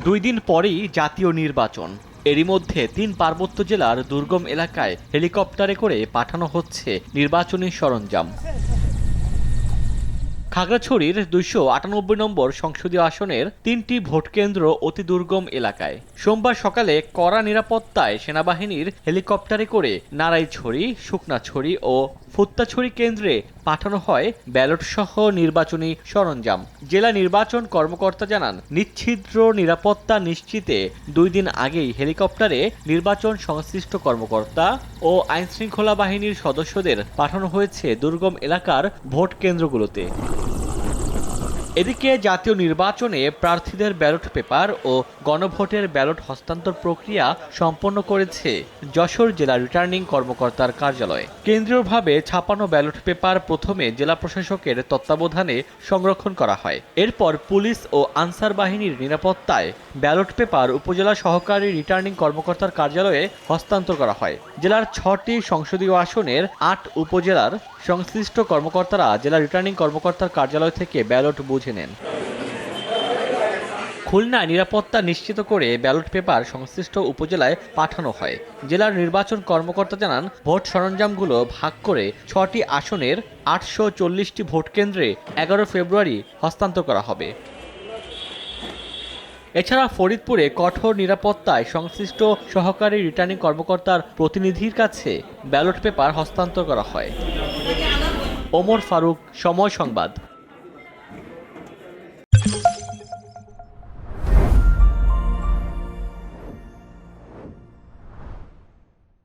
2 দিন পরেই জাতীয় নির্বাচন। এরই মধ্যে ৩ পার্বত্য জেলার দুর্গম এলাকায় হেলিকপ্টারে করে পাঠানো হচ্ছে নির্বাচনী সরঞ্জাম। খাগড়াছড়ির 298 নম্বর সংসদীয় আসনের 3টি ভোটকেন্দ্র অতি দুর্গম এলাকায় সোমবার সকালে কড়া নিরাপত্তায় সেনাবাহিনীর হেলিকপ্টারে করে নারাইছড়ি, শুকনাছড়ি ও ফুত্তাছড়ি কেন্দ্রে পাঠানো হয় ব্যালটসহ নির্বাচনী সরঞ্জাম। জেলা নির্বাচন কর্মকর্তা জানান, নিশ্ছিদ্র নিরাপত্তা নিশ্চিতে 2 দিন আগেই হেলিকপ্টারে নির্বাচন সংশ্লিষ্ট কর্মকর্তা ও আইনশৃঙ্খলা বাহিনীর সদস্যদের পাঠানো হয়েছে দুর্গম এলাকার ভোট কেন্দ্রগুলোতে। এদিকে জাতীয় নির্বাচনে প্রার্থীদের ব্যালট পেপার ও গণভোটের ব্যালট হস্তান্তর প্রক্রিয়া সম্পন্ন করেছে যশোর জেলা রিটার্নিং কর্মকর্তার কার্যালয়। কেন্দ্রীয়ভাবে ছাপানো ব্যালট পেপার প্রথমে জেলা প্রশাসকের তত্ত্বাবধানে সংরক্ষণ করা হয়। এরপর পুলিশ ও আনসার বাহিনীর নিরাপত্তায় ব্যালট পেপার উপজেলা সহকারী রিটার্নিং কর্মকর্তার কার্যালয়ে হস্তান্তর করা হয়। জেলার 6টি সংসদীয় আসনের 8 উপজেলার সংশ্লিষ্ট কর্মকর্তারা জেলা রিটার্নিং কর্মকর্তার কার্যালয় থেকে ব্যালট বুঝে নেন। খুলনায় নিরাপত্তা নিশ্চিত করে ব্যালট পেপার সংশ্লিষ্ট উপজেলায় পাঠানো হয়। জেলার নির্বাচন কর্মকর্তা জানান, ভোট সরঞ্জামগুলো ভাগ করে 6টি আসনের 840টি ভোট কেন্দ্রে 11 ফেব্রুয়ারি হস্তান্তর করা হবে। এছাড়া ফরিদপুরে কঠোর নিরাপত্তায় সংশ্লিষ্ট সহকারী রিটার্নিং কর্মকর্তার প্রতিনিধির কাছে ব্যালট পেপার হস্তান্তর করা হয়। ওমর ফারুক, সময় সংবাদ।